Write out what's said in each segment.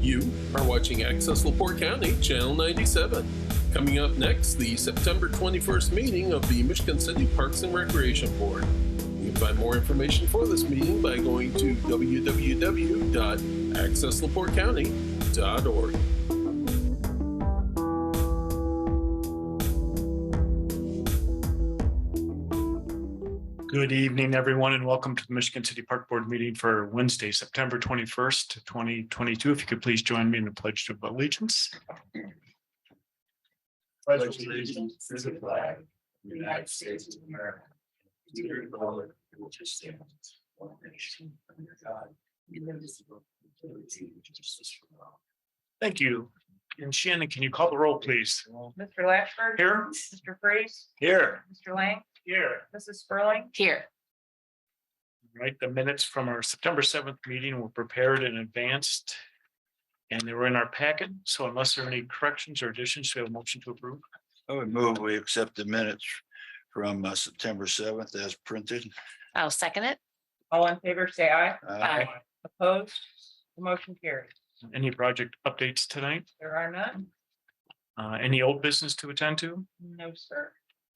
You are watching Access LaPorte County, Channel 97. Coming up next, the September 21st meeting of the Michigan City Parks and Recreation Board. You can find more information for this meeting by going to www.accesslaportecounty.org. Good evening, everyone, and welcome to the Michigan City Park Board meeting for Wednesday, September 21st, 2022. If you could please join me in the Pledge of Allegiance. Pledge allegiance to the flag of the United States of America, to the republic which stands one nation under God, indivisible, with liberty and justice for all. Thank you. And Shannon, can you call the roll, please? Mr. Lashford. Here. Mr. Freeze. Here. Mr. Lang. Here. Mrs. Spurling. Here. Right, the minutes from our September 7th meeting were prepared in advance, and they were in our packet. So unless there are any corrections or additions, we have a motion to approve. I would move we accept the minutes from September 7th as printed. I'll second it. All in favor, say aye. Aye. Opposed? The motion carries. Any project updates tonight? There are none. Any old business to attend to? No, sir.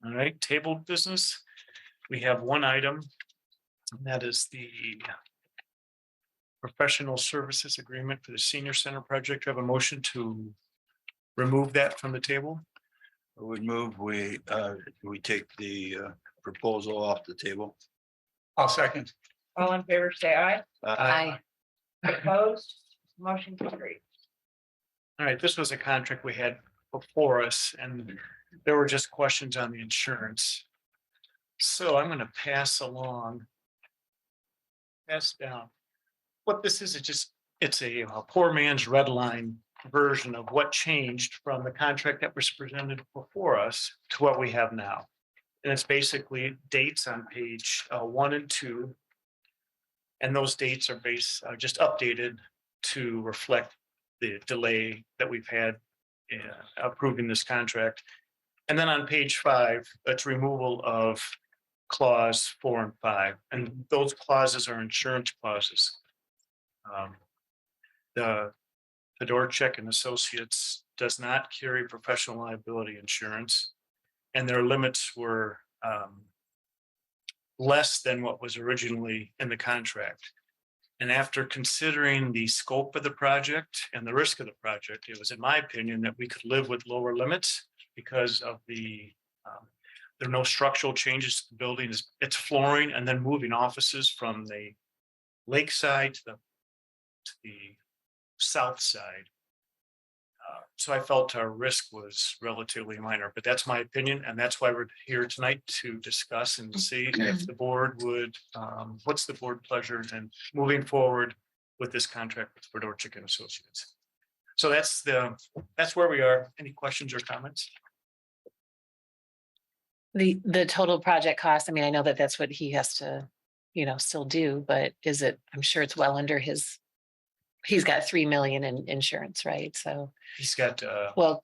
All right, tabled business. We have one item. And that is the professional services agreement for the senior center project. Do I have a motion to remove that from the table? I would move we take the proposal off the table. I'll second. All in favor, say aye. Aye. Opposed? Motion carries. All right, this was a contract we had before us, and there were just questions on the insurance. So I'm going to pass down. What this is, it's a poor man's red line version of what changed from the contract that was presented before us to what we have now. And it's basically dates on page 1 and 2. And those dates are just updated to reflect the delay that we've had in approving this contract. And then on page 5, it's removal of clause 4 and 5. And those clauses are insurance clauses. The Fedorchak and Associates does not carry professional liability insurance, and their limits were less than what was originally in the contract. And after considering the scope of the project and the risk of the project, it was in my opinion that we could live with lower limits because of there are no structural changes to the building. It's flooring and then moving offices from the lakeside to the south side. So I felt our risk was relatively minor, but that's my opinion. And that's why we're here tonight to discuss and see if the board would, what's the board pleasure in moving forward with this contract with Fedorchak and Associates. So that's where we are. Any questions or comments? The total project cost, I mean, I know that that's what he has to, still do, but I'm sure it's well under he's got 3 million in insurance, right? So He's got well,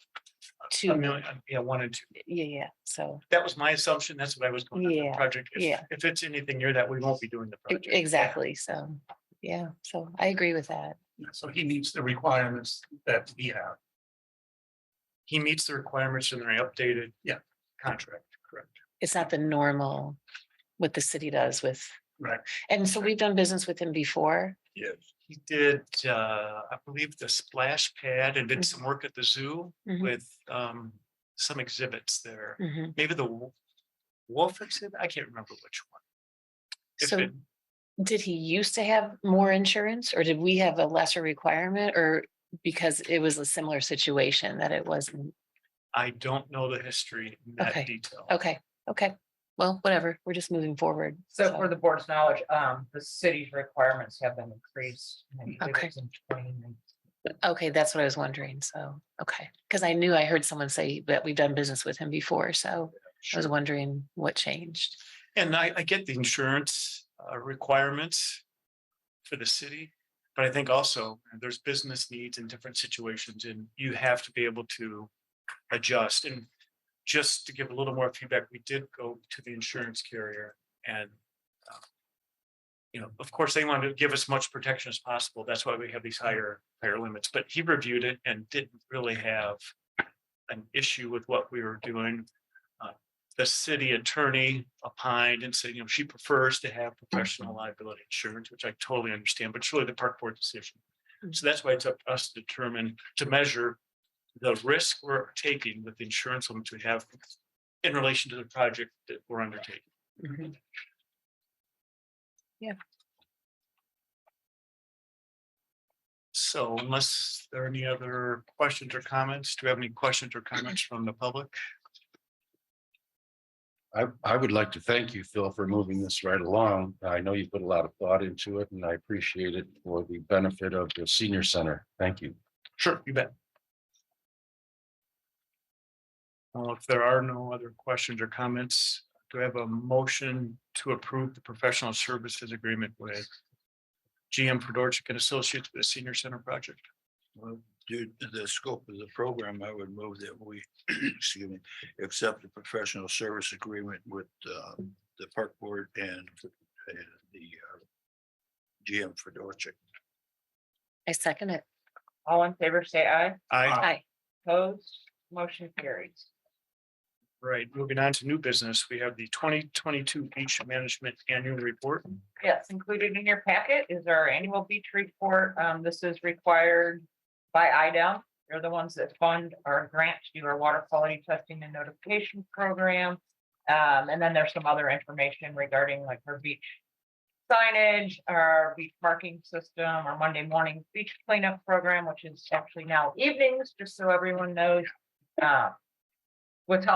2 2 million, 1 and 2. yeah. So That was my assumption. That's what I was going to the Yeah, project. yeah. If it's anything near that, we won't be doing the project. exactly. So yeah, so I agree with that. So he meets the requirements that we have. He meets the requirements in the updated contract, correct? It's not the normal what the city does with. Right. And so we've done business with him before. Yes. He did, I believe, the splash pad and did some work at the zoo Mhm. with some exhibits there. Mhm. Maybe the wolf exhibit. I can't remember which one. So did he used to have more insurance, or did we have a lesser requirement, or because it was a similar situation that it wasn't? I don't know the history in that Okay. detail. Okay. Well, whatever. We're just moving forward. So for the board's knowledge, the city's requirements have been increased. I believe it Okay. was in 2019. Okay, that's what I was wondering. So, okay. Because I heard someone say that we've done business with him before. So I was wondering what changed. And I get the insurance requirements for the city, but I think also there's business needs in different situations, and you have to be able to adjust. And just to give a little more feedback, we did go to the insurance carrier and of course, they wanted to give us much protection as possible. That's why we have these higher limits, but he reviewed it and didn't really have an issue with what we were doing. The city attorney opined and said, she prefers to have professional liability insurance, which I totally understand, but it's really the park board decision. So that's why it's up to us to determine, to measure the risk we're taking with the insurance limits we have in relation to the project that we're undertaking. Mhm. Yeah. So unless there are any other questions or comments, do we have any questions or comments from the public? I would like to thank you, Phil, for moving this right along. I know you put a lot of thought into it and I appreciate it for the benefit of the senior center. Thank you. Sure, you bet. Well, if there are no other questions or comments, do I have a motion to approve the professional services agreement with GM Fedorchik and Associates for the senior center project? Well, due to the scope of the program, I would move that we, excuse me, accept the professional service agreement with the park board and the GM Fedorchik. I second it. All in favor, say aye. Aye. Opposed, motion carries. Right, moving on to new business, we have the 2022 beach management annual report. Yes, included in your packet is our annual beach report. This is required by IDEM. They're the ones that fund our grant to do our water quality testing and notification program. And then there's some other information regarding like our beach signage, our beach marking system, our Monday morning beach cleanup program, which is actually now evenings, just so everyone knows. Which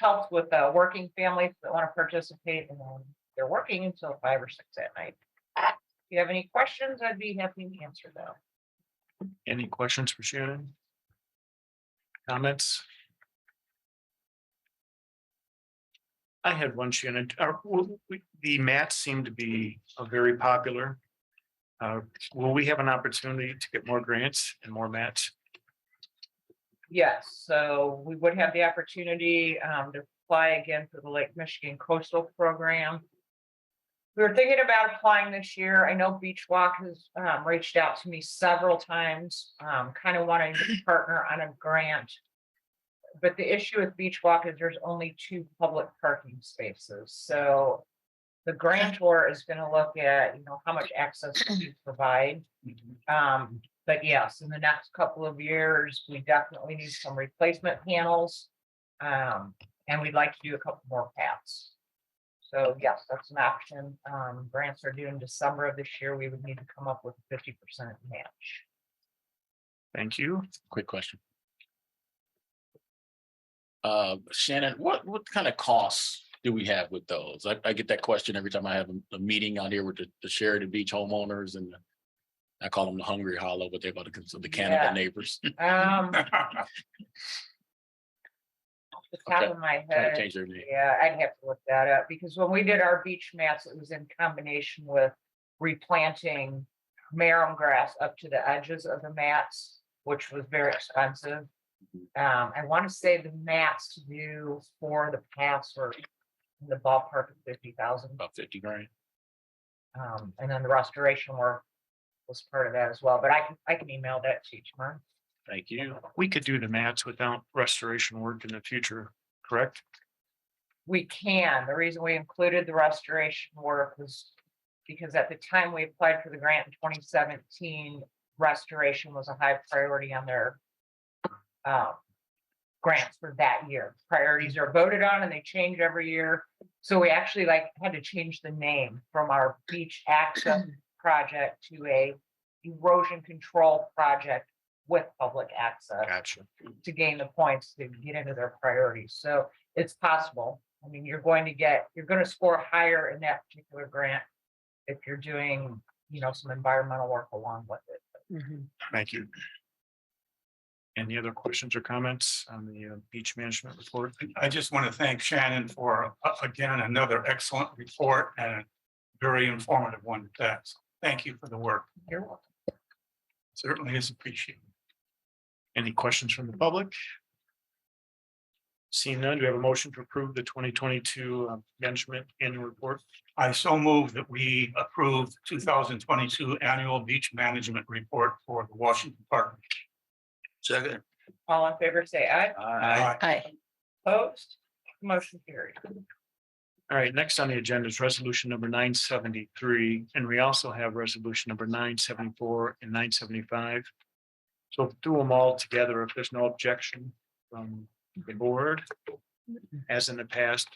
helps with working families that want to participate, and then they're working until 5 or 6 at night. If you have any questions, I'd be happy to answer them. Any questions for Shannon? Comments? I had one, Shannon. The mats seem to be very popular. Will we have an opportunity to get more grants and more mats? Yes, so we would have the opportunity to apply again for the Lake Michigan Coastal Program. We were thinking about applying this year. I know Beach Walk has reached out to me several times, kind of wanting to partner on a grant. But the issue with Beach Walk is there's only 2 public parking spaces. So the grantor is going to look at, how much access we provide. But yes, in the next couple of years, we definitely need some replacement panels. And we'd like to do a couple more paths. So yes, that's an option. Grants are due in December of this year. We would need to come up with a 50% match. Thank you. Quick question. Shannon, what kind of costs do we have with those? I get that question every time I have a meeting out here with the Sheridan Beach homeowners, and I call them the Hungry Hollow, but they're about the cannibal Yeah. neighbors. Off the top of my Trying to head, change their name. yeah, I'd have to look that up because when we did our beach mats, it was in combination with replanting marram grass up to the edges of the mats, which was very expensive. I want to say the mats to do for the paths were in the ballpark of 50,000. About 50 grand. And then the restoration work was part of that as well, but I can email that to you tomorrow. Thank you. We could do the mats without restoration work in the future, correct? We can. The reason we included the restoration work was because at the time we applied for the grant in 2017, restoration was a high priority on their grants for that year. Priorities are voted on and they change every year. So we actually had to change the name from our beach access project to a erosion control project with public access Gotcha. to gain the points to get into their priorities. So it's possible. I mean, you're going to score higher in that particular grant if you're doing, some environmental work along with it. Mhm. Thank you. Any other questions or comments on the beach management report? I just want to thank Shannon for, again, another excellent report and a very informative one at that. So thank you for the work. You're welcome. Certainly is appreciated. Any questions from the public? Seeing none, do we have a motion to approve the 2022 management annual report? I so move that we approve 2022 annual beach management report for the Washington Park. Second. All in favor, say aye. Aye. Aye. Opposed? Motion carried. All right, next on the agenda is resolution number 973, and we also have resolution number 974 and 975. So do them all together if there's no objection from the board. As in the past,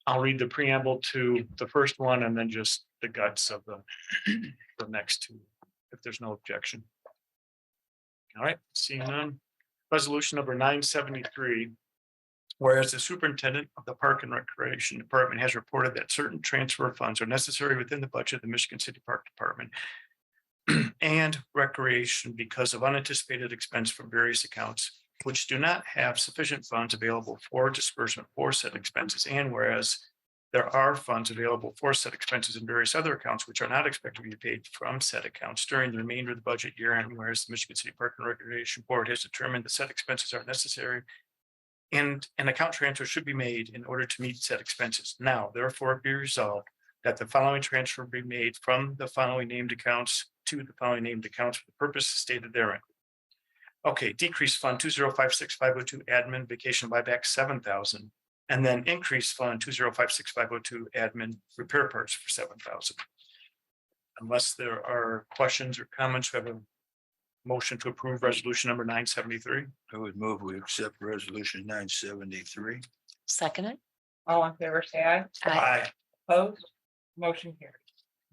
I'll read the preamble to the first one and then just the guts of the next two, if there's no objection. All right, seeing none. Resolution number 973. Whereas the superintendent of the Park and Recreation Department has reported that certain transfer funds are necessary within the budget of the Michigan City Park Department and Recreation because of unanticipated expense from various accounts, which do not have sufficient funds available for disbursement for said expenses. And whereas there are funds available for said expenses in various other accounts, which are not expected to be paid from said accounts during the remainder of the budget year. And whereas the Michigan City Park and Recreation Board has determined that said expenses are necessary and an account transfer should be made in order to meet said expenses. Now, therefore, be resolved that the following transfer be made from the following named accounts to the following named accounts for the purpose stated therein. Okay, decrease fund 2056502 admin vacation buyback 7,000, and then increase fund 2056502 admin repair parts for 7,000. Unless there are questions or comments, we have a motion to approve resolution number 973. I would move we accept resolution 973. Second it. All in favor, say aye. Aye. Opposed? Motion carried.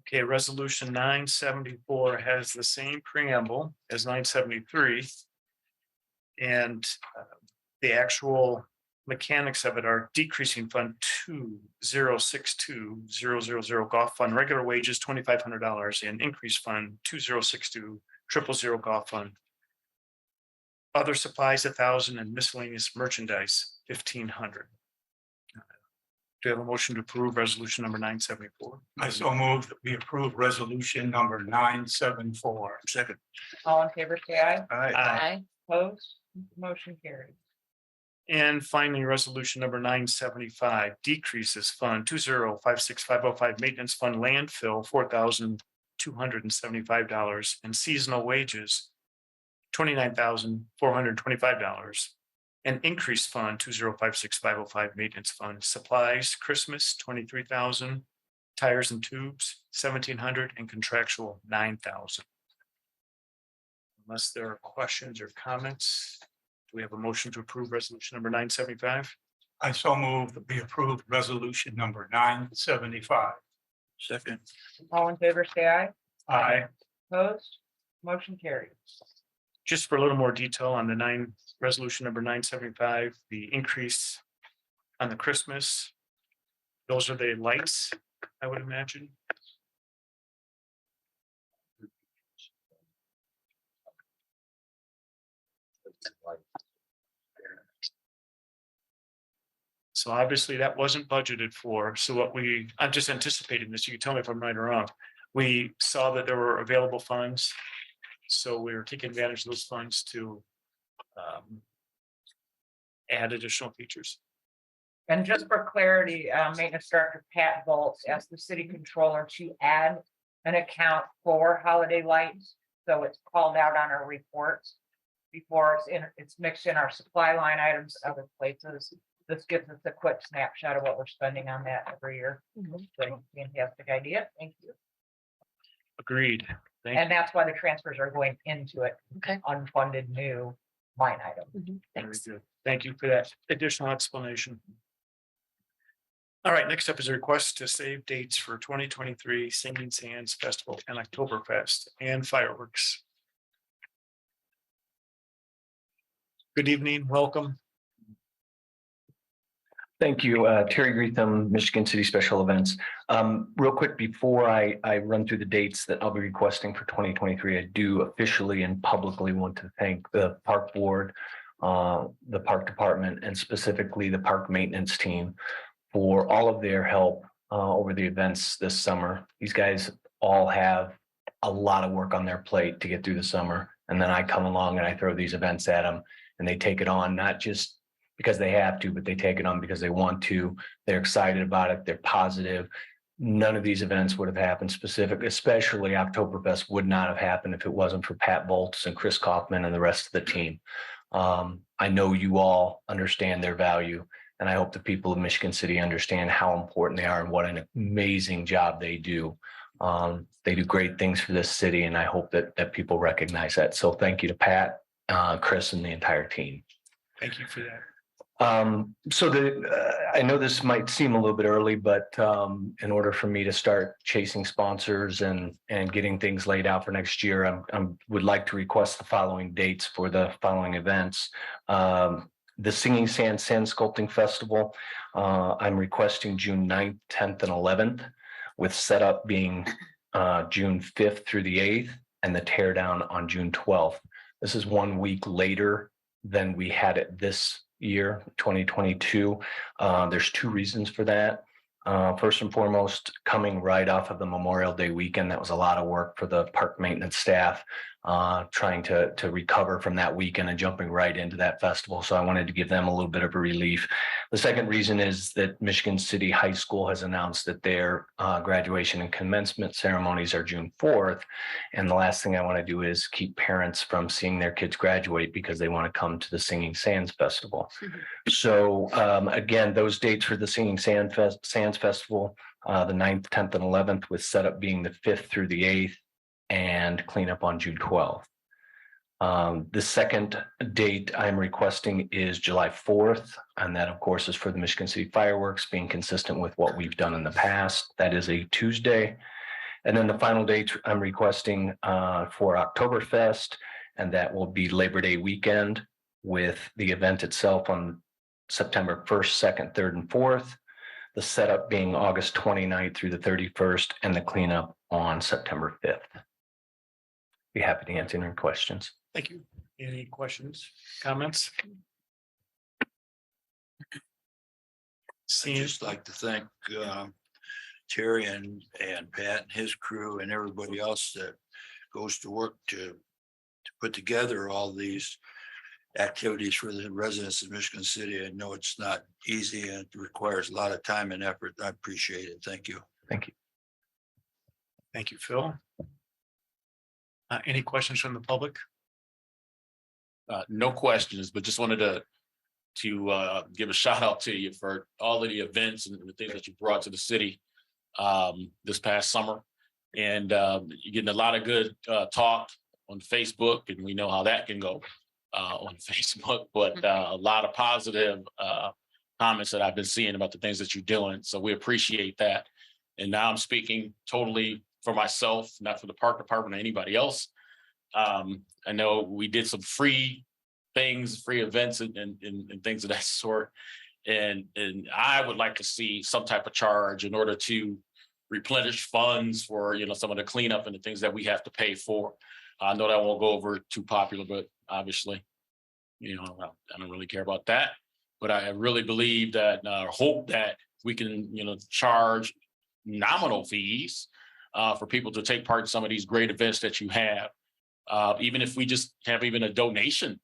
Okay, resolution 974 has the same preamble as 973. And the actual mechanics of it are decreasing fund 2062000 golf fund regular wages $2,500 and increase fund 2062 000 golf fund. Other supplies 1,000 and miscellaneous merchandise 1,500. Do you have a motion to approve resolution number 974? I so move that we approve resolution number 974. Second. All in favor, say aye. Aye. Aye. Opposed? Motion carried. And finally, resolution number 975 decreases fund 2056505 maintenance fund landfill $4,275 and seasonal wages $29,425 and increase fund 2056505 maintenance fund supplies Christmas 23,000, tires and tubes 1,700 and contractual 9,000. Unless there are questions or comments, do we have a motion to approve resolution number 975? I so move that we approve resolution number 975. Second. All in favor, say aye. Aye. Opposed? Motion carried. Just for a little more detail on the resolution number 975, the increase on the Christmas. Those are the lights, I would imagine. So obviously that wasn't budgeted for. So I'm just anticipating this. You can tell me if I'm right or wrong. We saw that there were available funds. So we were taking advantage of those funds to add additional features. And just for clarity, Maintenance Director Pat Volz asked the city controller to add an account for holiday lights. So it's called out on our reports before it's mixed in our supply line items, other places. This gives us a quick snapshot of what we're spending on that every year. So, fantastic idea. Thank you. Agreed. Thank And you. that's why the transfers are going into it. Okay. Unfunded new line item. Very Thanks. good. Thank you for that additional explanation. All right, next up is a request to save dates for 2023 Singing Sands Festival and Oktoberfest and fireworks. Good evening, welcome. Thank you, Terry Greetham, Michigan City Special Events. Real quick, before I run through the dates that I'll be requesting for 2023, I do officially and publicly want to thank the Park Board, the Park Department, and specifically the Park Maintenance Team for all of their help over the events this summer. These guys all have a lot of work on their plate to get through the summer. And then I come along and I throw these events at them and they take it on, not just because they have to, but they take it on because they want to. They're excited about it. They're positive. None of these events would have happened especially Oktoberfest would not have happened if it wasn't for Pat Volts and Chris Kaufman and the rest of the team. I know you all understand their value, and I hope the people of Michigan City understand how important they are and what an amazing job they do. They do great things for this city, and I hope that people recognize that. So thank you to Pat, Chris, and the entire team. Thank you for that. I know this might seem a little bit early, but in order for me to start chasing sponsors and getting things laid out for next year, I would like to request the following dates for the following events. The Singing Sand Sculpting Festival, I'm requesting June 9th, 10th, and 11th, with setup being June 5th through the 8th, and the teardown on June 12th. This is 1 week later than we had it this year, 2022. There's two reasons for that. First and foremost, coming right off of the Memorial Day weekend, that was a lot of work for the park maintenance staff, trying to recover from that weekend and jumping right into that festival. So I wanted to give them a little bit of a relief. The second reason is that Michigan City High School has announced that their graduation and commencement ceremonies are June 4th. And the last thing I want to do is keep parents from seeing their kids graduate because they want to come to the Singing Sands Festival. So again, those dates for the Singing Sands Festival, the 9th, 10th, and 11th, with setup being the 5th through the 8th, and cleanup on June 12th. The second date I'm requesting is July 4th, and that, of course, is for the Michigan City fireworks, being consistent with what we've done in the past. That is a Tuesday. And then the final date I'm requesting for Oktoberfest, and that will be Labor Day weekend, with the event itself on September 1st, 2nd, 3rd, and 4th. The setup being August 29th through the 31st, and the cleanup on September 5th. Be happy to answer any questions. Thank you. Any questions, comments? I'd Seeing, just like to thank Terry and Pat and his crew and everybody else that goes to work to put together all these activities for the residents of Michigan City. I know it's not easy and it requires a lot of time and effort. I appreciate it. Thank you. Thank you. thank you, Phil. Any questions from the public? No questions, but just wanted to give a shout out to you for all of the events and the things that you brought to the city this past summer. And you're getting a lot of good talk on Facebook, and we know how that can go on Facebook, but a lot of positive comments that I've been seeing about the things that you're doing. So we appreciate that. And now I'm speaking totally for myself, not for the park department or anybody else. I know we did some free things, free events and things of that sort. And I would like to see some type of charge in order to replenish funds for, some of the cleanup and the things that we have to pay for. I know that won't go over too popular, but obviously, I don't really care about that. But I really believe that, hope that we can, charge nominal fees for people to take part in some of these great events that you have. Even if we just have even a donation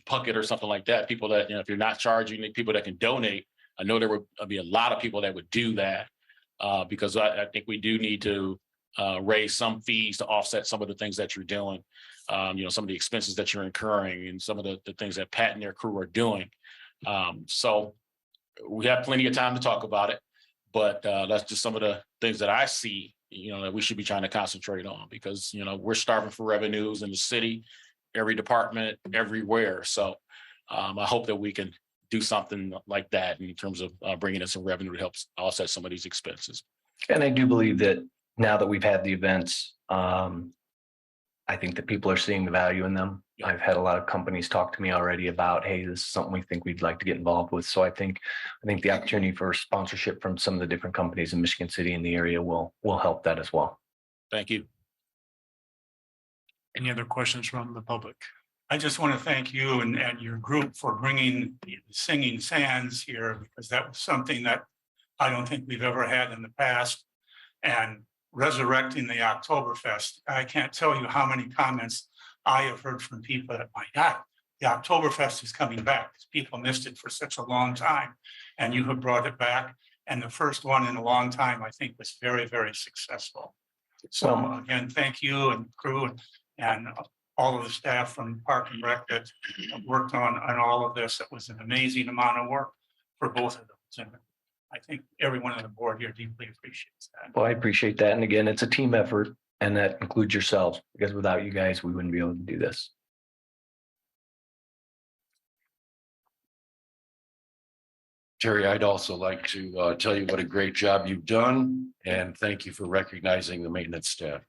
bucket or something like that, people that, if you're not charging, people that can donate, I know there would be a lot of people that would do that because I think we do need to raise some fees to offset some of the things that you're doing, some of the expenses that you're incurring and some of the things that Pat and their crew are doing. So we have plenty of time to talk about it, but that's just some of the things that I see, that we should be trying to concentrate on because, we're starving for revenues in the city, every department, everywhere. So I hope that we can do something like that in terms of bringing in some revenue to help offset some of these expenses. And I do believe that now that we've had the events, I think that people are seeing the value in them. Yeah. I've had a lot of companies talk to me already about, hey, this is something we think we'd like to get involved with. So I think the opportunity for sponsorship from some of the different companies in Michigan City and the area will help that as well. Thank you. Any other questions from the public? I just want to thank you and your group for bringing the Singing Sands here, because that was something that I don't think we've ever had in the past. And resurrecting the Oktoberfest, I can't tell you how many comments I have heard from people that, my God, the Oktoberfest is coming back. People missed it for such a long time. And you have brought it back. And the first one in a long time, I think, was very, very successful. So again, thank you and crew and all of the staff from Park and Rec that worked on all of this. It was an amazing amount of work for both of those. And I think everyone on the board here deeply appreciates that. Well, I appreciate that. And again, it's a team effort and that includes yourselves because without you guys, we wouldn't be able to do this. Terry, I'd also like to tell you what a great job you've done and thank you for recognizing the maintenance staff.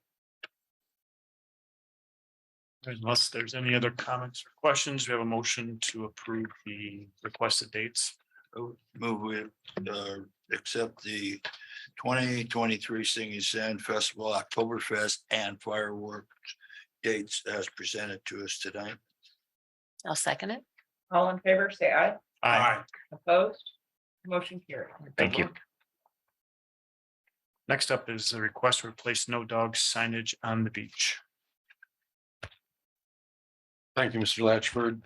Unless there's any other comments or questions, we have a motion to approve the requested dates. Move with, accept the 2023 Singing Sand Festival, Oktoberfest and fireworks dates as presented to us tonight. I'll second it. All in favor, say aye. Aye. Opposed? Motion carried. Thank you. Next up is the request to replace no dog signage on the beach. Thank you, Mr. Latchford.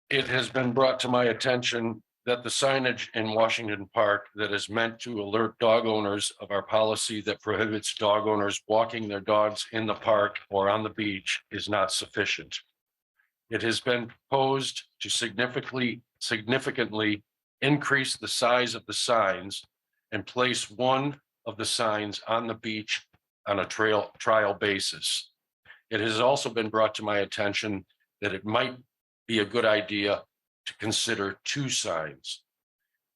It has been brought to my attention that the signage in Washington Park that is meant to alert dog owners of our policy that prohibits dog owners walking their dogs in the park or on the beach is not sufficient. It has been proposed to significantly increase the size of the signs and place one of the signs on the beach on a trial basis. It has also been brought to my attention that it might be a good idea to consider two signs.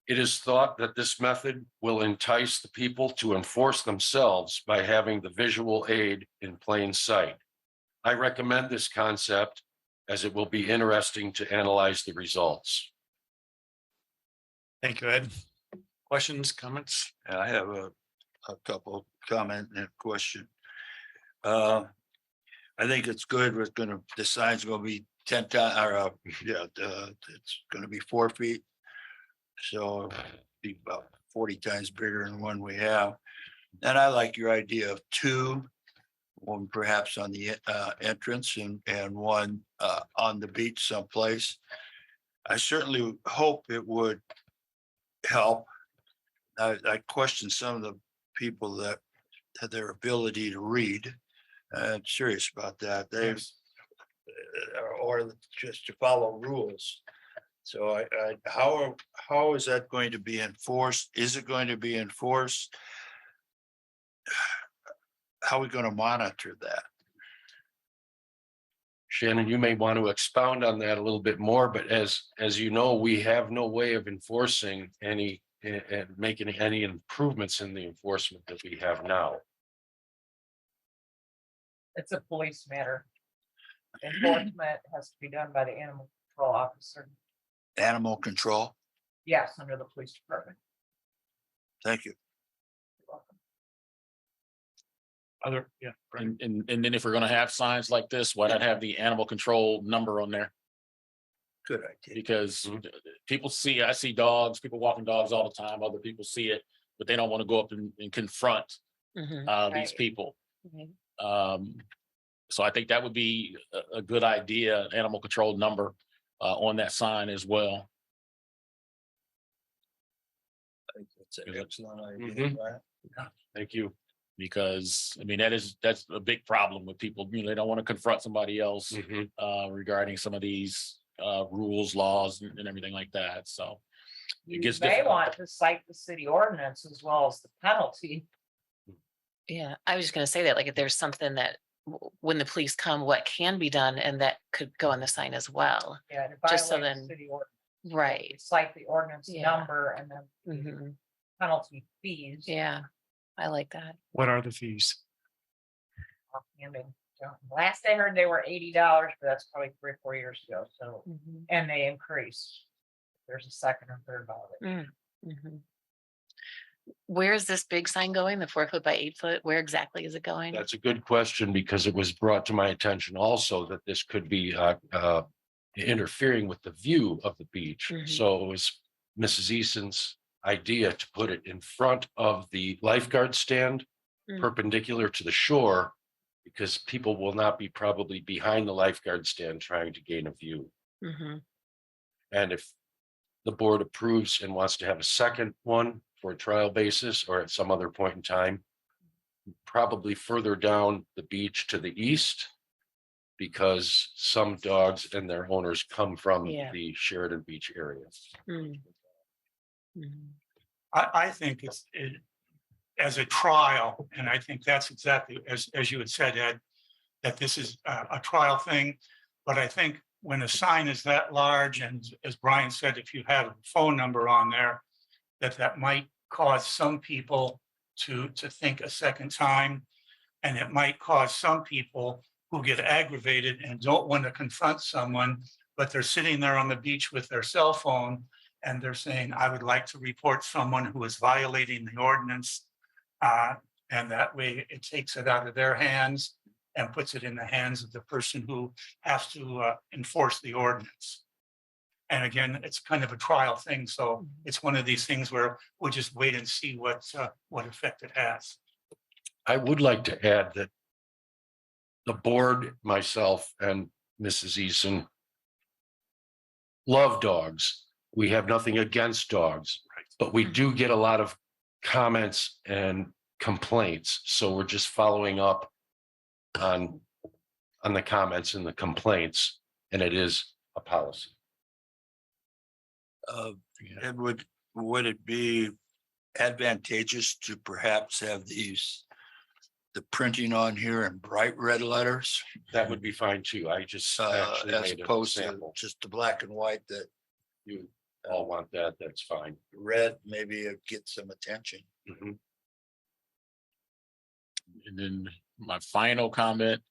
It is thought that this method will entice the people to enforce themselves by having the visual aid in plain sight. I recommend this concept as it will be interesting to analyze the results. Thank you, Ed. Questions, comments? I have a couple comment and a question. I think it's good. The sign's gonna be 10 times, or it's gonna be 4 feet. So it'll be about 40 times bigger than the one we have. And I like your idea of 2, one perhaps on the entrance and one on the beach someplace. I certainly hope it would help. I question some of the people that had their ability to read. I'm serious about that. Or just to follow rules. So how is that going to be enforced? Is it going to be enforced? How are we going to monitor that? Shannon, you may want to expound on that a little bit more, but as you know, we have no way of enforcing any and making any improvements in the enforcement that we have now. It's a police matter. Enforcement has to be done by the animal control officer. Animal control? Yes, under the police department. Thank you. Brian. And then if we're gonna have signs like this, why not have the animal control number on there? Good idea. Because people I see dogs, people walking dogs all the time, other people see it, but they don't want to go up and confront Mhm. these Right. people. Right. So I think that would be a good idea, animal control number on that sign as well. I think that's an excellent idea. Brian. Thank you. Because I mean, that's a big problem with people, they don't want to confront somebody else regarding some of these rules, laws and everything like that. So it You gets may difficult. want to cite the city ordinance as well as the penalty. Yeah, I was just gonna say that, like, if there's something that when the police come, what can be done and that could go on the sign as well. Yeah, to Just so violate the then- city ordinance. Right. Cite the ordinance Yeah. number and then Mhm. penalty fees. Yeah, I like that. What are the fees? Offhanding. Last I heard they were $80, but that's probably 3 or 4 years ago. So, Mhm. and they increase. There's a second or third violation. Mhm. Where's this big sign going? The 4 foot by 8 foot? Where exactly is it going? That's a good question because it was brought to my attention also that this could be interfering with the view of the beach. Mhm. So it was Mrs. Eason's idea to put it in front of the lifeguard stand, Mm. perpendicular to the shore, because people will not be probably behind the lifeguard stand trying to gain a view. Mhm. And if the board approves and wants to have a second one for a trial basis or at some other point in time, probably further down the beach to the east, because some dogs and their owners come from Yeah. the Sheridan Beach area. Mm. Mhm. I think as a trial, and I think that's exactly as you had said, Ed, that this is a trial thing. But I think when a sign is that large, and as Brian said, if you have a phone number on there, that might cause some people to think a second time. And it might cause some people who get aggravated and don't want to confront someone, but they're sitting there on the beach with their cell phone and they're saying, I would like to report someone who is violating the ordinance. And that way it takes it out of their hands and puts it in the hands of the person who has to enforce the ordinance. And again, it's kind of a trial thing. So it's one of these things where we'll just wait and see what effect it has. I would like to add that the board, myself and Mrs. Eason love dogs. We have nothing against dogs, but we do get a lot of comments and complaints. So we're just following up on the comments and the complaints, and it is a policy. And would it be advantageous to perhaps have the printing on here in bright red letters? That would be fine too. I just actually As made a opposed to sample. just the black and white, that You all want that, that's fine. red, maybe it gets some attention. Mhm. And then my final comment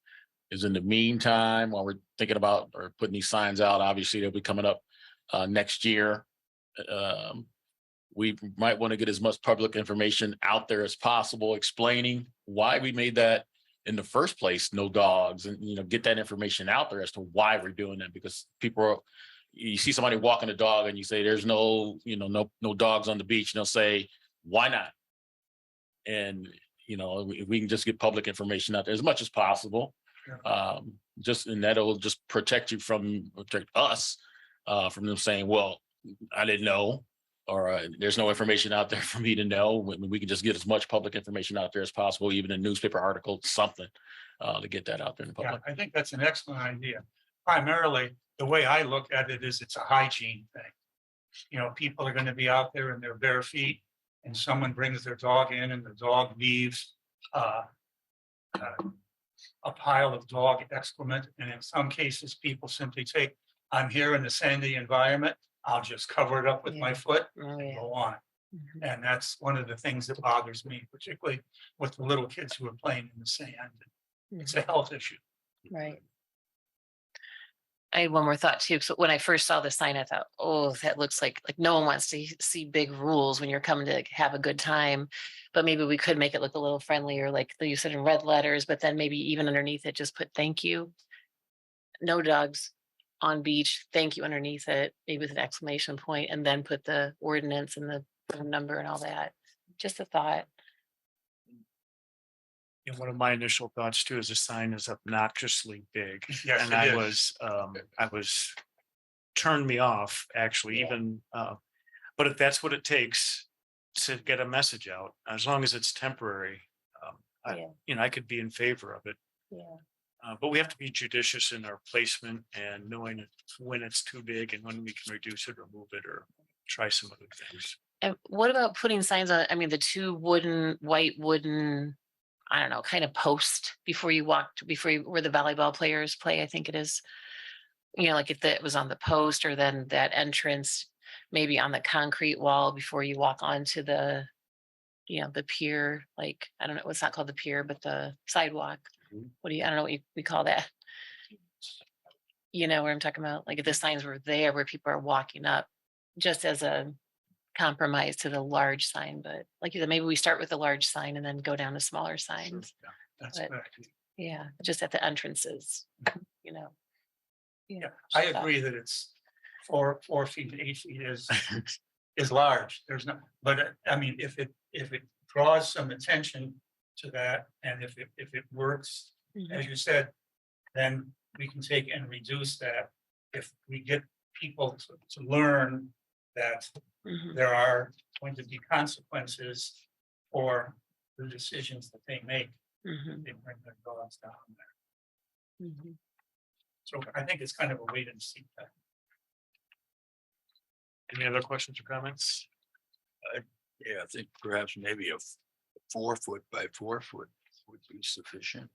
is, in the meantime, while we're thinking about or putting these signs out, obviously they'll be coming up next year. We might want to get as much public information out there as possible, explaining why we made that in the first place, no dogs, and, you know, get that information out there as to why we're doing that. Because you see somebody walking a dog and you say, there's no dogs on the beach, and they'll say, why not? And, you know, if we can just get public information out there as much as possible, and that'll just protect us from them saying, well, I didn't know, or there's no information out there for me to know. We can just get as much public information out there as possible, even a newspaper article, something, to get that out there in the Yeah, public. I think that's an excellent idea. Primarily, the way I look at it is it's a hygiene thing. You know, people are going to be out there in their bare feet and someone brings their dog in and the dog leaves a pile of dog excrement. And in some cases, people simply take, I'm here in the sandy environment, I'll just cover it up with my foot Oh, and yeah. go on. Mhm. And that's one of the things that bothers me, particularly with the little kids who are playing in the sand. It's a health issue. Right. I had one more thought too. So when I first saw the sign, I thought, oh, that looks like no one wants to see big rules when you're coming to have a good time. But maybe we could make it look a little friendlier, like you said, in red letters, but then maybe even underneath it, just put thank you. No dogs on beach, thank you underneath it, maybe with an exclamation point, and then put the ordinance and the phone number and all that. Just a thought. And one of my initial thoughts too is the sign is obnoxiously big. Yes, And it I is. was turned me off, actually, even, but if that's what it takes to get a message out, as long as it's temporary, Yeah. I could be in favor of it. Yeah. But we have to be judicious in our placement and knowing when it's too big and when we can reduce it or move it or try some other things. And what about putting signs on, I mean, the two white wooden, I don't know, kind of post before you where the volleyball players play, I think it is. You know, like if it was on the post, or then that entrance, maybe on the concrete wall before you walk onto the pier, like, I don't know, it's not called the pier, but the sidewalk. I don't know what we call that. You know what I'm talking about? Like if the signs were there where people are walking up, just as a compromise to the large sign. But like you said, maybe we start with the large sign and then go down to smaller signs. That's But- correct. Yeah, just at the entrances, you know. Yeah, I agree that it's 4 feet, 8 feet is large. There's no, but I mean, if it draws some attention to that, and if it works, Mhm. as you said, then we can take and reduce that. if we get people to learn that Mhm, there are going to be consequences for the decisions that they make, mhm, they bring their dogs down there. mhm. So I think it's kind of a wait and see thing. Any other questions or comments? Yeah, I think perhaps maybe a 4 foot by 4 foot would be sufficient.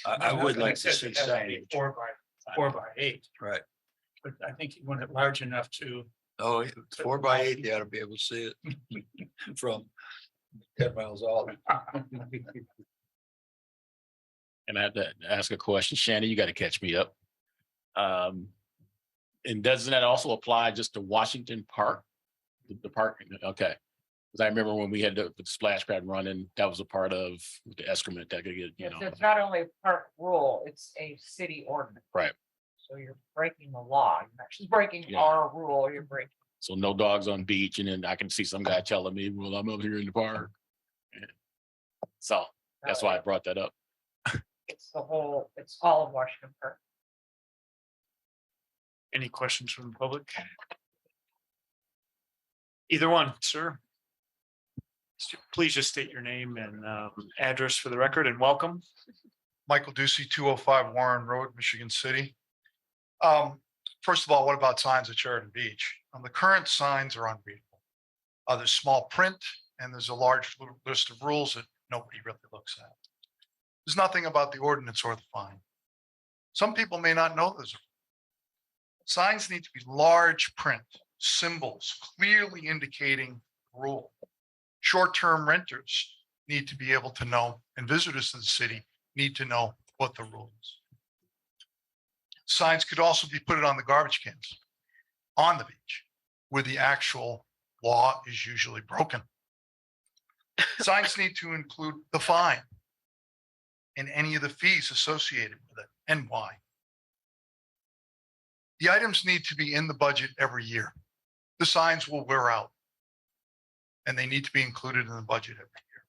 I would like to see signage, 4 by 8, right? but I think you want it large enough to, Oh, 4 by 8, they ought to be able to see it from 10 miles off. And I had to ask a question. Shannon, you got to catch me up. And doesn't that also apply just to Washington Park? The park, okay. Because I remember when we had the splash pad running, that was a part of the excrement that could get, It's not only a park rule, it's a city ordinance. Right. So you're breaking the law. You're not just breaking Yeah. our rule, you're breaking. So no dogs on beach, and then I can see some guy telling me, well, I'm up here in the park. Yeah. So that's why I brought that up. It's it's all of Washington Park. Any questions from the public? Either one, sir. Please just state your name and address for the record and welcome. Michael Ducey, 205 Warren Road, Michigan City. First of all, what about signs at Sheridan Beach? The current signs are unreadable. There's small print and there's a large list of rules that nobody really looks at. There's nothing about the ordinance or the fine. Some people may not know there's a signs need to be large print, symbols clearly indicating the rule. Short-term renters need to be able to know, and visitors to the city need to know what the rule is. Signs could also be put on the garbage cans on the beach where the actual law is usually broken. Signs need to include the fine and any of the fees associated with it and why. The items need to be in the budget every year. The signs will wear out and they need to be included in the budget every year.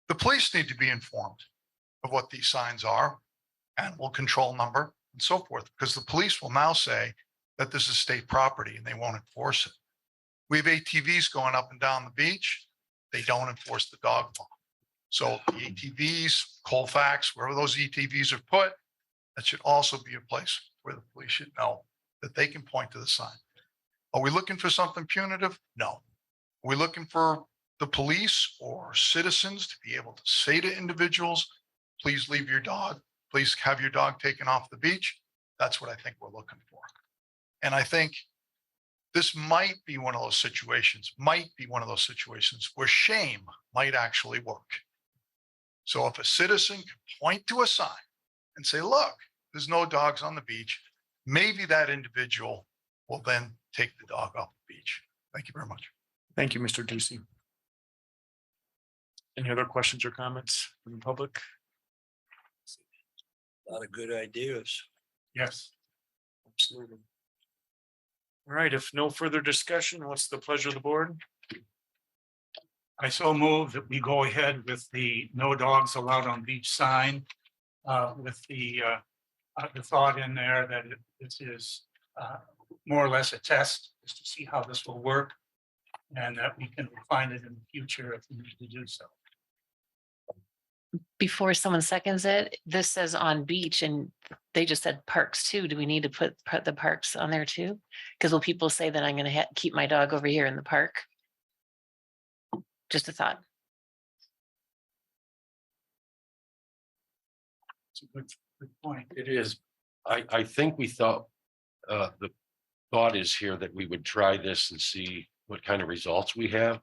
The police need to be informed of what these signs are, animal control number, and so forth, because the police will now say that this is state property and they won't enforce it. We have ATVs going up and down the beach. They don't enforce the dog law. So the ATVs, Colfax, wherever those ATVs are put, that should also be a place where the police should know that they can point to the sign. Are we looking for something punitive? No. Are we looking for the police or citizens to be able to say to individuals, please leave your dog, please have your dog taken off the beach? That's what I think we're looking for. And I think this might be one of those situations where shame might actually work. So if a citizen can point to a sign and say, look, there's no dogs on the beach, maybe that individual will then take the dog off the beach. Thank you very much. Thank you, Mr. Ducey. Any other questions or comments from the public? A lot of good ideas. yes. Absolutely. All right, if no further discussion, what's the pleasure of the board? I so move that we go ahead with the no dogs allowed on beach sign with the thought in there that this is more or less a test just to see how this will work and that we can refine it in the future if we need to do so. Before someone seconds it, this says on beach and they just said parks too. Do we need to put the parks on there too? Because will people say that I'm going to keep my dog over here in the park? Just a thought. It's a good point. It is. I think we thought, the thought is here that we would try this and see what kind of results we have.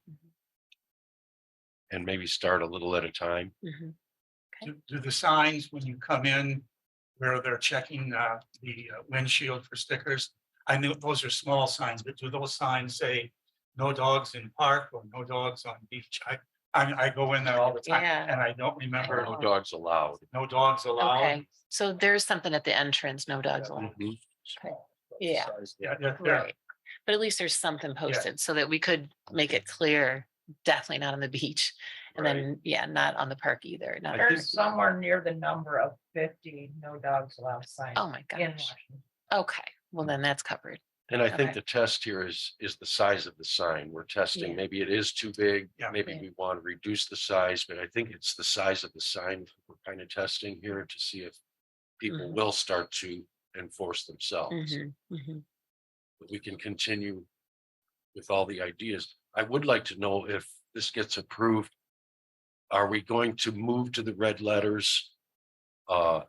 And maybe start a little at a time. Mhm. Do the signs when you come in where they're checking the windshield for stickers? I know those are small signs, but do those signs say no dogs in park or no dogs on beach? I go in there all the time Yeah. and I don't remember No dogs allowed. no dogs allowed. Okay, so there's something at the entrance, no dogs allowed. Mhm. Yeah, Yeah, they're- right. But at least there's something posted so that we could make it clear, definitely not on the beach. And then, yeah, not on the park either. Not, I think- There's somewhere near the number of 50 no dogs allowed sign oh my in gosh. Washington. Okay, well then that's covered. And I think Okay. the test here is the size of the sign. We're testing, Yeah. maybe it is too big, Yeah. maybe Yeah. we want to reduce the size, but I think it's the size of the sign we're kind of testing here to see if people Mhm. will start to enforce themselves. Mhm, mhm. But we can continue with all the ideas. I would like to know if this gets approved. Are we going to move to the red letters?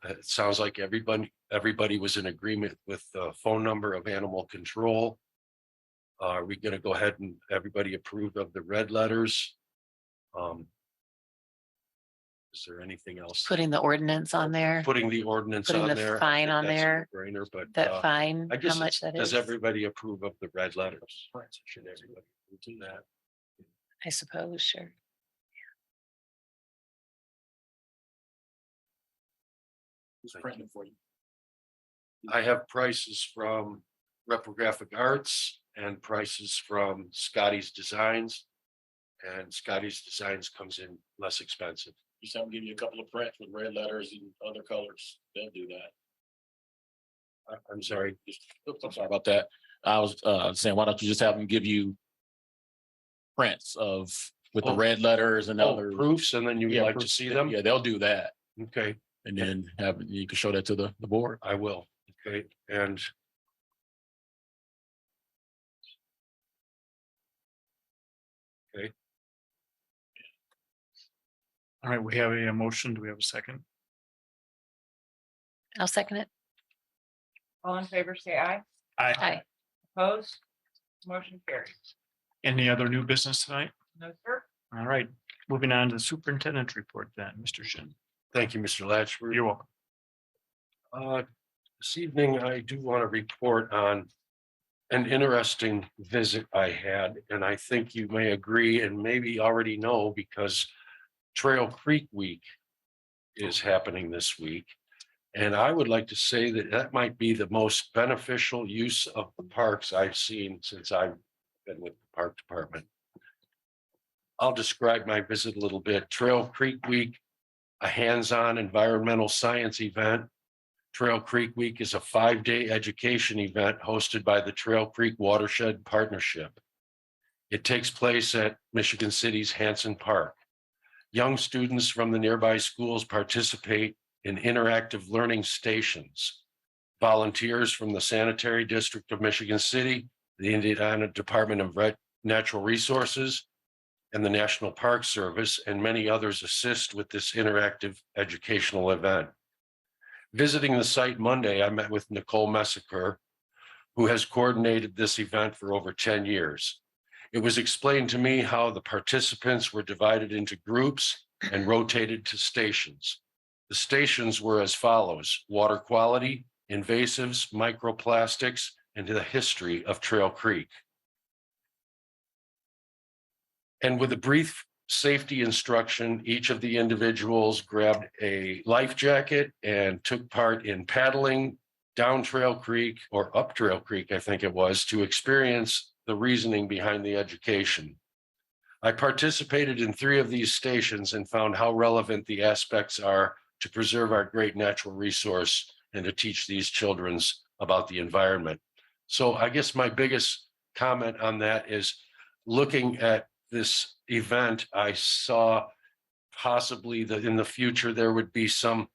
It sounds like everybody was in agreement with the phone number of animal control. Are we gonna go ahead and everybody approve of the red letters? Is there anything else? Putting the ordinance on there, Putting the ordinance putting on the there. I fine think on that's a there, no-brainer, but that fine, I how guess, much that does is, everybody approve of the red letters? Should everybody do that? I suppose, sure. Who's printing for you? I have prices from Reprographic Arts and prices from Scotty's Designs. And Scotty's Designs comes in less expensive. Just have them give you a couple of prints with red letters and other colors. They'll do that. I'm sorry. I'm sorry about that. I was saying, why don't you just have them give you prints of with the Oh. red letters and Oh, other. proofs, and then you would Yeah, like to proofs. see them? Yeah, they'll do that. Okay, And then you can show that to the board. I will. Okay, and All right, we have a motion. Do we have a second? I'll second it. All in favor, say aye. Aye. Opposed? Motion carries. Any other new business tonight? No, sir. All right, moving on to the superintendent's report then, Mr. Shin. thank you, Mr. Latchford. You're welcome. This evening, I do want to report on an interesting visit I had, and I think you may agree and maybe already know because Trail Creek Week is happening this week. And I would like to say that that might be the most beneficial use of the parks I've seen since I've been with the park department. I'll describe my visit a little bit. Trail Creek Week, a hands-on environmental science event. Trail Creek Week is a 5-day education event hosted by the Trail Creek Watershed Partnership. It takes place at Michigan City's Hanson Park. Young students from the nearby schools participate in interactive learning stations. Volunteers from the Sanitary District of Michigan City, the Indiana Department of Natural Resources, and the National Park Service, and many others assist with this interactive educational event. Visiting the site Monday, I met with Nicole Messaker, who has coordinated this event for over 10 years. It was explained to me how the participants were divided into groups and rotated to stations. The stations were as follows: water quality, invasives, microplastics, and the history of Trail Creek. And with a brief safety instruction, each of the individuals grabbed a life jacket and took part in paddling down Trail Creek or up Trail Creek, I think it was, to experience the reasoning behind the education. I participated in 3 of these stations and found how relevant the aspects are to preserve our great natural resource and to teach these children about the environment. So I guess my biggest comment on that is looking at this event, I saw possibly that in the future there would be some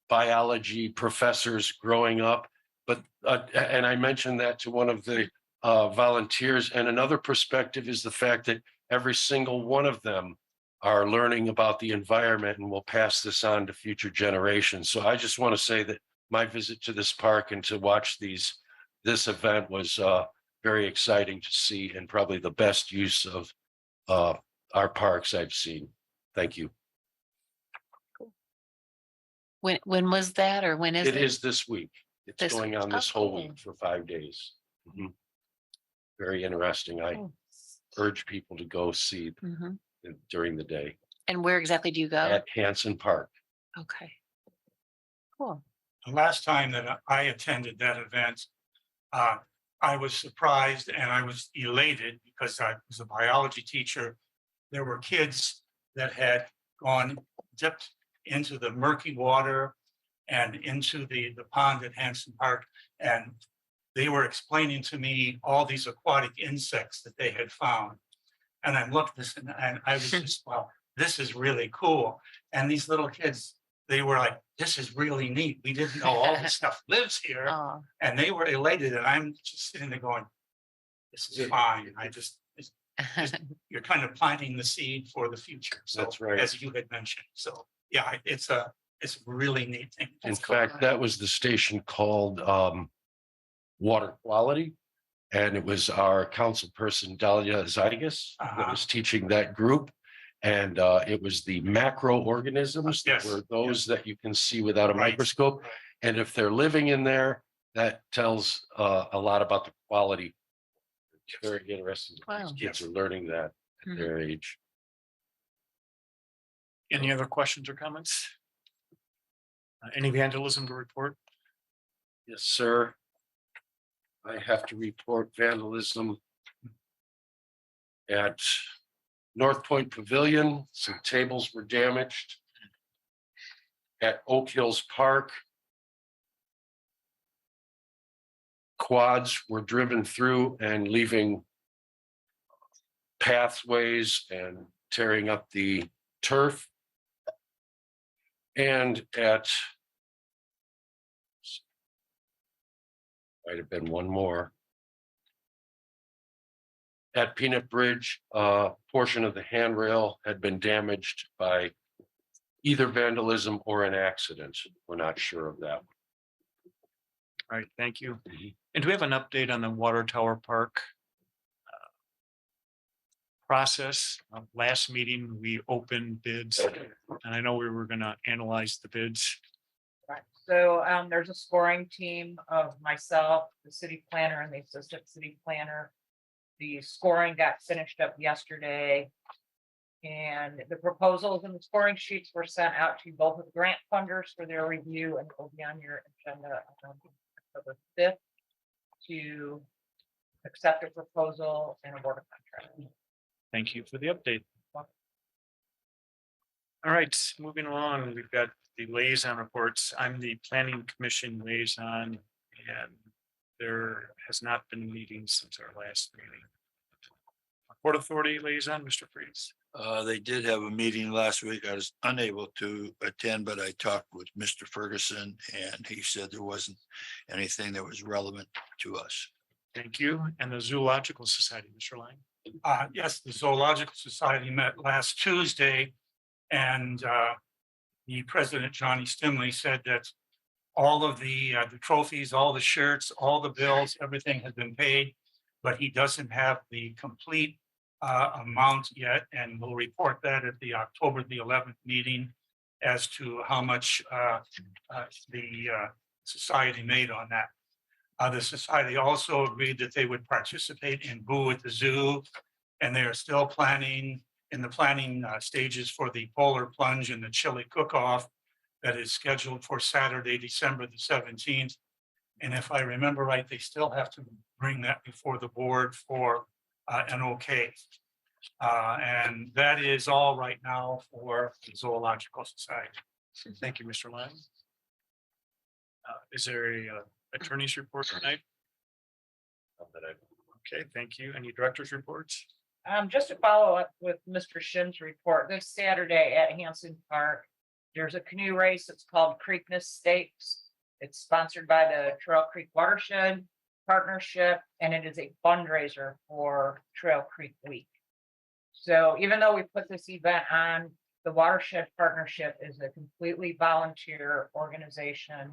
biology professors growing up. But and I mentioned that to one of the volunteers. And another perspective is the fact that every single one of them are learning about the environment and will pass this on to future generations. So I just want to say that my visit to this park and to watch this event was very exciting to see, and probably the best use of our parks I've seen. Thank you. When was that, or when is It it? is this week. It's This going week. on this Oh, whole cool. week for 5 days. Mhm. Very interesting. I Cool. urge people to go see Mhm. it during the day And where exactly do you go? at Hanson Park. Okay. Cool. The last time that I attended that event, I was surprised and I was elated because I was a biology teacher. There were kids that had gone dipped into the murky water and into the pond at Hanson Park. And they were explaining to me all these aquatic insects that they had found. And I looked this and I was just, wow, this is really cool. And these little kids, they were like, this is really neat. We didn't know all this stuff lives here. Oh, And they were elated. And I'm just sitting there going, this is fine. You're kind of planting the seed for the future. So That's right. as you had mentioned. So yeah, it's a really neat thing. In fact, that was the station called Water Quality. And it was our council person Dahlia Zygas that was teaching that group. And it was the macroorganisms that Yes, were those that you can see without a Right. microscope. And if they're living in there, that tells a lot about the quality. It's very interesting. Wow. These kids are learning that at Mhm. their age. Any other questions or comments? Any vandalism to report? Yes, sir. I have to report vandalism at North Point Pavilion. Some tables were damaged. At Oak Hills Park, quads were driven through and leaving pathways and tearing up the turf. And at might have been one more. At Peanut Bridge, a portion of the handrail had been damaged by either vandalism or an accident. We're not sure of that. All right, thank you. Mhm. And do we have an update on the Water Tower Park process? Last meeting, we opened bids, and I know we were gonna analyze the bids. Right. So there's a scoring team of myself, the city planner and the assistant city planner. The scoring got finished up yesterday. And the proposals and the scoring sheets were sent out to both of the grant funders for their review and will be on your agenda on October 5th to accept a proposal and award a contract. Thank you for the update. All right, moving along, we've got the liaison reports. I'm the planning commission liaison, and there has not been a meeting since our last meeting. Port Authority liaison, Mr. Freeze. They did have a meeting last week. I was unable to attend, but I talked with Mr. Ferguson and he said there wasn't anything that was relevant to us. Thank you. And the Zoological Society, Mr. Lang. Yes, the Zoological Society met last Tuesday. And the president, Johnny Stimley, said that all of the trophies, all the shirts, all the bills, everything has been paid. But he doesn't have the complete amount yet, and we'll report that at the October the 11th meeting as to how much the society made on that. The society also agreed that they would participate in Boo at the Zoo, and they are still planning in the planning stages for the Polar Plunge and the Chili Cook-Off that is scheduled for Saturday, December the 17th. And if I remember right, they still have to bring that before the board for an okay. And that is all right now for the Zoological Society. Thank you, Mr. Lang. Is there a attorney's report tonight? Okay, thank you. Any director's reports? Just to follow up with Mr. Shin's report, this Saturday at Hanson Park, there's a canoe race. It's called Creekness Stakes. It's sponsored by the Trail Creek Watershed Partnership, and it is a fundraiser for Trail Creek Week. So even though we put this event on, the Watershed Partnership is a completely volunteer organization.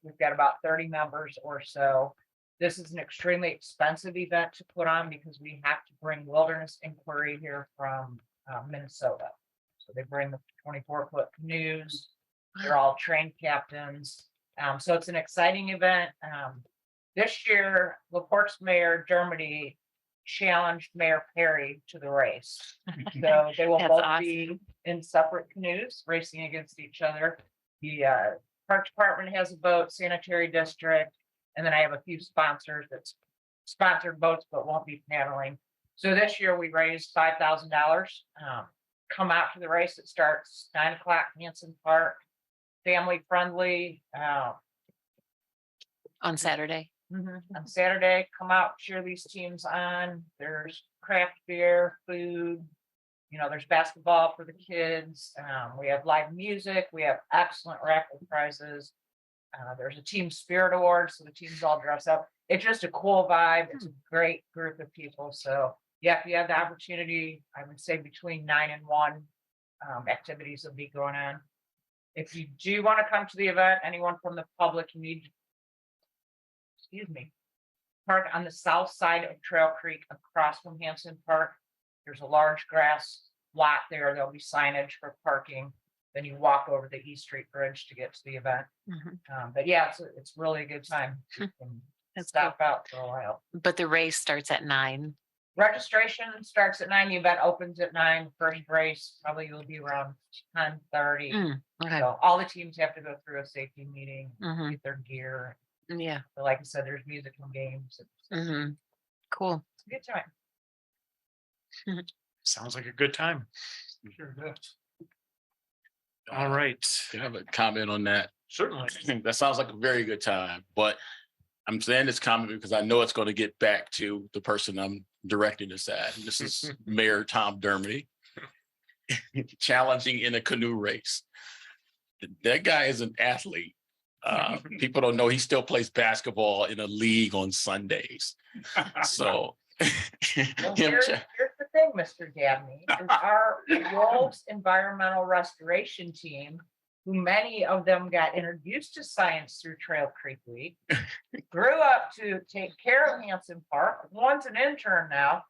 We've got about 30 members or so. This is an extremely expensive event to put on because we have to bring wilderness inquiry here from Minnesota. So they bring the 24-foot canoes. They're all trained captains. So it's an exciting event. This year, LaPorte's Mayor Dermody challenged Mayor Perry to the race. So they will That's both awesome. be in separate canoes racing against each other. The Park Department has a boat, Sanitary District, and then I have a few sponsors that's sponsored boats but won't be paddling. So this year we raised $5,000. come out to the race. It starts 9 o'clock, Hanson Park. Family friendly, On Saturday. on Saturday, come out, cheer these teams on. There's craft beer, food. You know, there's basketball for the kids. We have live music. We have excellent raffle prizes. There's a team spirit award, so the teams all dress up. It's just a cool vibe. It's a great group of people. So yeah, if you have the opportunity, I would say between 9 and 1, activities will be going on. If you do want to come to the event, anyone from the public, you need, excuse me, park on the south side of Trail Creek across from Hanson Park. There's a large grass lot there. There'll be signage for parking. Then you walk over the East Street Bridge to get to the event. But yeah, it's really a good time. You can That's stop out for a while. But the race starts at 9. Registration starts at 9. The event opens at 9. First race probably will be around 10:30. Okay. So all the teams have to go through a safety meeting, Mhm. get their gear. Yeah. But like I said, there's music and games. It's Cool. a good time. Sounds like a good time. Sure does. All right, Can I have a comment on that? certainly. That sounds like a very good time, but I'm saying this comment because I know it's going to get back to the person I'm directing this at. This is Mayor Tom Dermody. Challenging in a canoe race. That guy is an athlete. People don't know he still plays basketball in a league on Sundays. So Well, him here's cha- the thing, Mr. Dabney, is our Wolves Environmental Restoration Team, who many of them got introduced to science through Trail Creek Week, grew up to take care of Hanson Park. One's an intern now.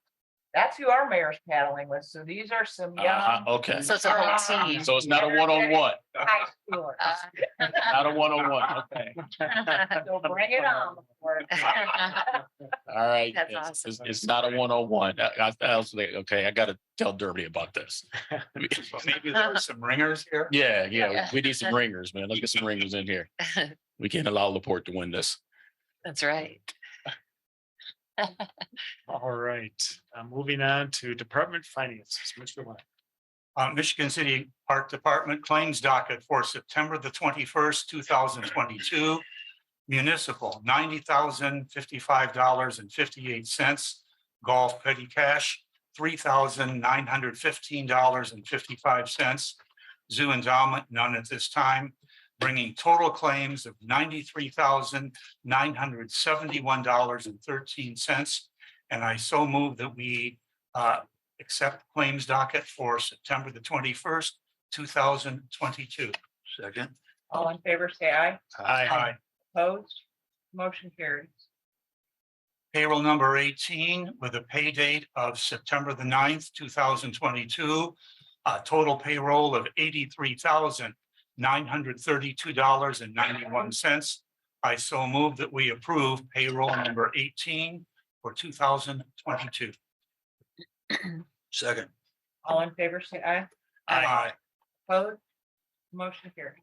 That's who our mayor's paddling with. So these are some young okay. So it's a whole team. So it's not a one-on-one, high schoolers. not a one-on-one. Okay. So bring it on. Lord. All right. That's It's- awesome. It's not a one-on-one. I was like, okay, I gotta tell Derby about this. So maybe there's some ringers here. Yeah, we need some ringers, man. Let's get some ringers in here. We can't allow Laporte to win this. That's right. All right, moving on to department finances, Mr. Lyon. Michigan City Park Department claims docket for September the 21st, 2022. Municipal, $90,055.58. Golf petty cash, $3,915.55. Zoo endowment, none at this time, bringing total claims of $93,971.13. And I so move that we accept claims docket for September the 21st, 2022. Second. All in favor, say aye. Aye. Opposed? Motion carries. Payroll number 18 with a pay date of September the 9th, 2022. Total payroll of $83,932.91. I so move that we approve payroll number 18 for 2022. Second. All in favor, say aye. Aye. Opposed? Motion carries.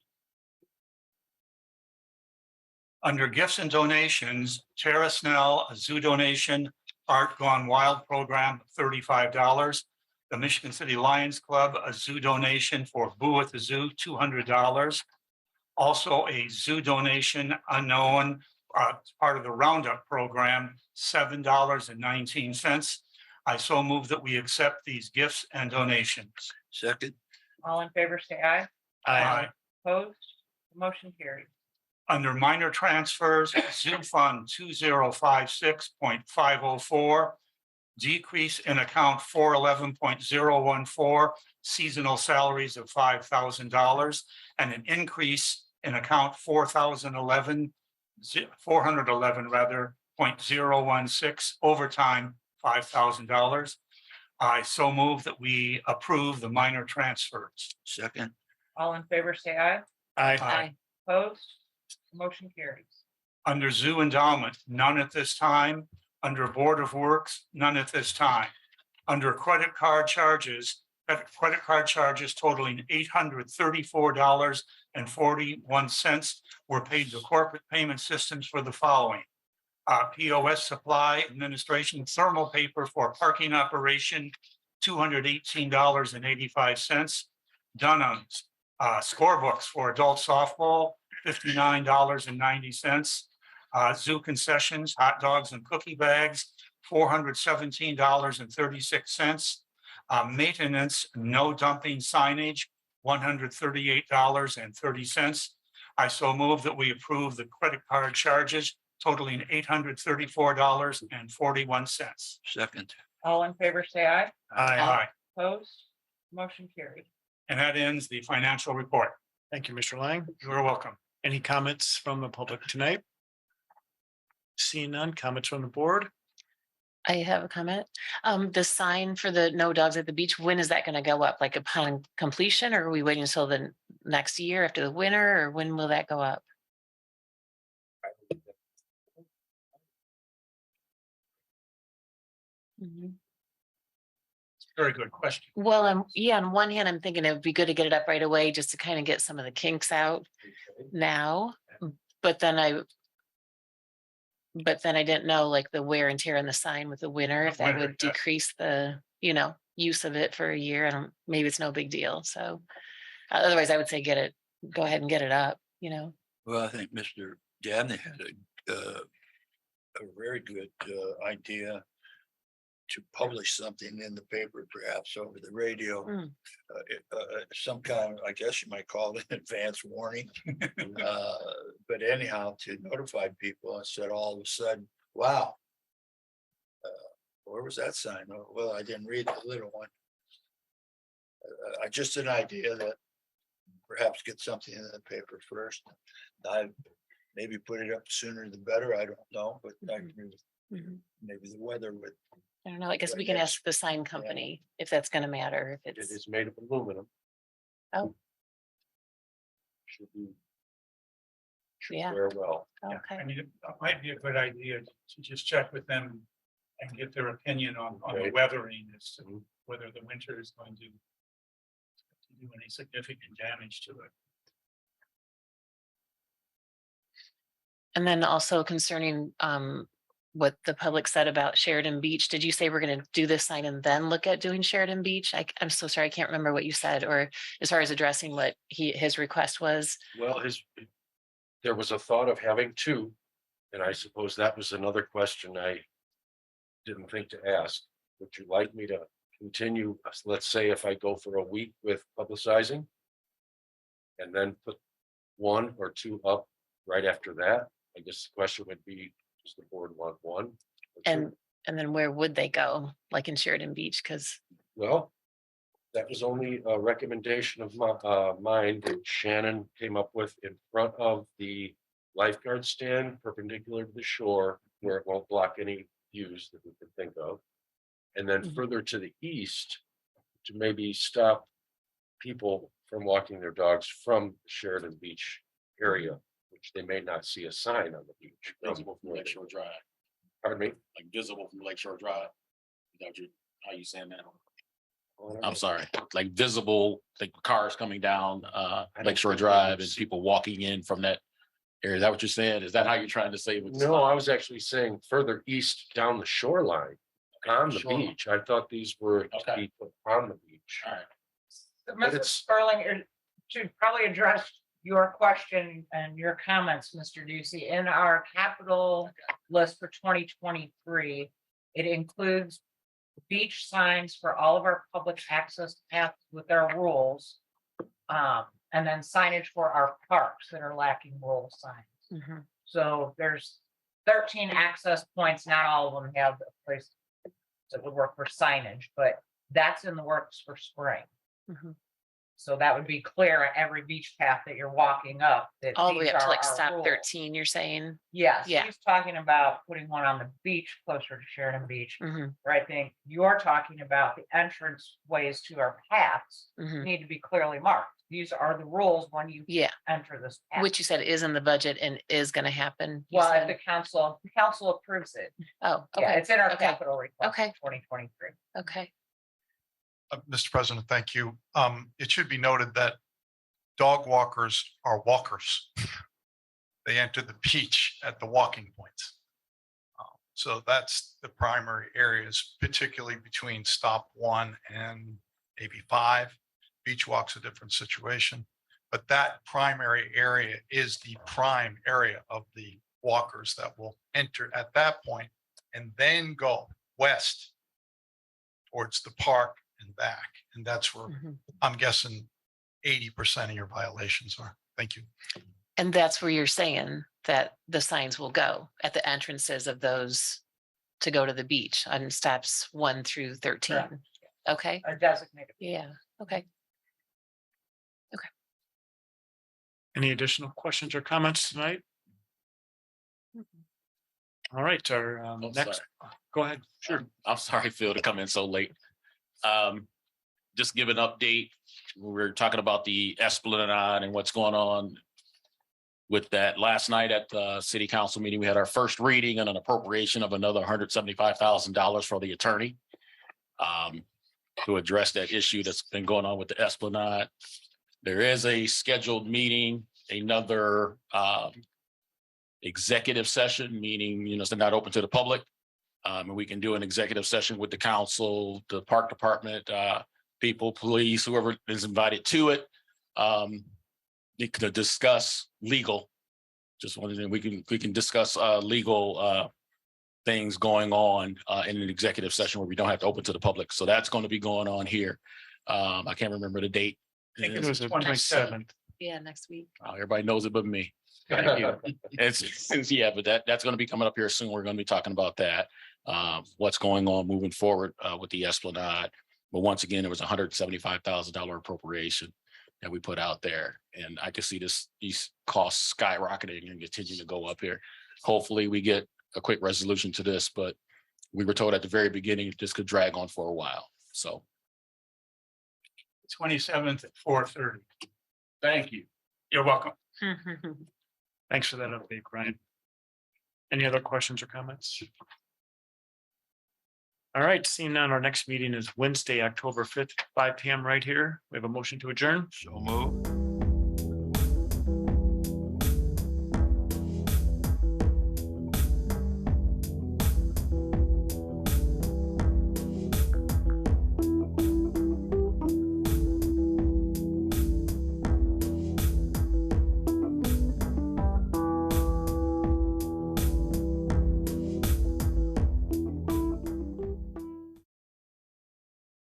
Under gifts and donations, Tara Snell, a zoo donation, Art Gone Wild program, $35. The Michigan City Lions Club, a zoo donation for Boo at the Zoo, $200. Also a zoo donation unknown, part of the Roundup program, $7.19. I so move that we accept these gifts and donations. Second. All in favor, say aye. Aye. Opposed? Motion carries. Under minor transfers, Zoo Fund 2056.504, decrease in account 411.014, seasonal salaries of $5,000, and an increase in account 411 rather, 0.016, overtime, $5,000. I so move that we approve the minor transfers. Second. All in favor, say aye. Aye. Opposed? Motion carries. Under Zoo Endowment, none at this time. Under Board of Works, none at this time. Under credit card charges totaling $834.41 were paid to corporate payment systems for the following. POS supply administration, thermal paper for parking operation, $218.85. Done on scorebooks for adult softball, $59.90. Zoo concessions, hot dogs and cookie bags, $417.36. Maintenance, no dumping signage, $138.30. I so move that we approve the credit card charges totaling $834.41. Second. All in favor, say aye. Aye. Opposed? Motion carried. And that ends the financial report. Thank you, Mr. Lang. You are welcome. Any comments from the public tonight? Seeing none, comments from the board? I have a comment. The sign for the no dogs at the beach, when is that gonna go up? Like upon completion, or are we waiting until the next year after the winter, or when will that go up? Mhm. Very good question. Well, yeah, on one hand, I'm thinking it would be good to get it up right away just to kind of get some of the kinks out now. But then I didn't know like the wear and tear on the sign with the winter, if that Winter, would yeah. decrease the, use of it for a year. Maybe it's no big deal. So otherwise I would say go ahead and get it up, Well, I think Mr. Dabney had a very good idea to publish something in the paper, perhaps over the radio. Mm. Some kind, I guess you might call it advance warning. But anyhow, to notify people, I said all of a sudden, wow. Where was that sign? Oh, well, I didn't read the little one. Just an idea that perhaps get something in the paper first. I maybe put it up sooner the better. I don't know, but Mhm. maybe the weather would. I don't know. I guess But we can yes. ask the sign company if that's gonna matter, if It it's, is made of aluminum. Oh. Should be. Should Yeah. wear well. okay. I mean, it might be a good idea to just check with them and get their opinion on the Okay. weathering as to Mhm. whether the winter is going to do any significant damage to it. And then also concerning what the public said about Sheridan Beach, did you say we're gonna do this sign and then look at doing Sheridan Beach? I'm so sorry, I can't remember what you said, or as far as addressing what his request was. Well, there was a thought of having two, and I suppose that was another question I didn't think to ask. Would you like me to continue, let's say if I go for a week with publicizing? And then put one or two up right after that? I guess the question would be, does the board want one? or two? And then where would they go, like in Sheridan Beach? Because, Well, that was only a recommendation of mine that Shannon came up with in front of the lifeguard stand perpendicular to the shore where it won't block any views that we could think of. And then Mhm. further to the east to maybe stop people from walking their dogs from Sheridan Beach area, which they may not see a sign on the beach. Visible from Lakeshore Drive, Pardon me? like visible from Lakeshore Drive. Is that what how you saying that? Oh, I'm sorry, like visible, like cars coming down don't Lakeshore think Drive and there's- people walking in from that area. Is that what you're saying? Is that how you're trying to say? with the No, sign? I was actually saying further east down the shoreline on the Shoreline. beach. I thought these were to Okay. be put on the beach. All right. So, But Mrs. it's- Sperling, to probably address your question and your comments, Mr. Ducey, in our capital list for 2023, it includes beach signs for all of our public access paths with our rules. And then signage for our parks that are lacking rule signs. Mhm. So there's 13 access points. Not all of them have a place that would work for signage, but that's in the works for spring. Mhm. So that would be clear at every beach path that you're walking up. That all the way these up to are like our stop rules. 13, you're saying? Yes, Yeah. he's talking about putting one on the beach closer to Sheridan Beach. Mhm, Where I think you're talking about the entrance ways to our paths mhm. need to be clearly marked. These are the rules when you Yeah, enter this path. which you said is in the budget and is gonna happen. you Well, if said? the council approves it. Oh, Yeah, okay, it's in our okay, capital request okay. 2023. okay. Mr. President, thank you. It should be noted that dog walkers are walkers. They enter the beach at the walking points. So that's the primary areas, particularly between stop 1 and maybe 5. Beach Walk's a different situation. But that primary area is the prime area of the walkers that will enter at that point and then go west towards the park and back. And that's where Mhm. I'm guessing 80% of your violations are. Thank you. And that's where you're saying that the signs will go at the entrances of those to go to the beach on steps 1 through 13. Correct. Okay, A designated. yeah, okay. Any additional questions or comments tonight? All right, our Oh, next, go ahead. Sure. I'm sorry, Phil, to come in so late. Just give an update. We're talking about the Esplanade and what's going on with that. Last night at the city council meeting, we had our first reading and an appropriation of another $175,000 for the attorney to address that issue that's been going on with the Esplanade. There is a scheduled meeting, another executive session, meaning, it's not open to the public. And we can do an executive session with the council, the park department, people, police, whoever is invited to it. To discuss legal. Just wondering, we can discuss legal things going on in an executive session where we don't have to open to the public. So that's going to be going on here. I can't remember the date. I think it was the 27th. Yeah, next week. Everybody knows it but me. Thank you. Yeah, but that's going to be coming up here soon. We're going to be talking about that. What's going on moving forward with the Esplanade. But once again, there was $175,000 appropriation that we put out there. And I can see these costs skyrocketing and continue to go up here. Hopefully we get a quick resolution to this, but we were told at the very beginning this could drag on for a while. So 27th at 4:30. thank you. You're welcome. Thanks for that update, Brian. Any other questions or comments? All right, seeing none, our next meeting is Wednesday, October 5th, 5 p.m. right here. We have a motion to adjourn. So move.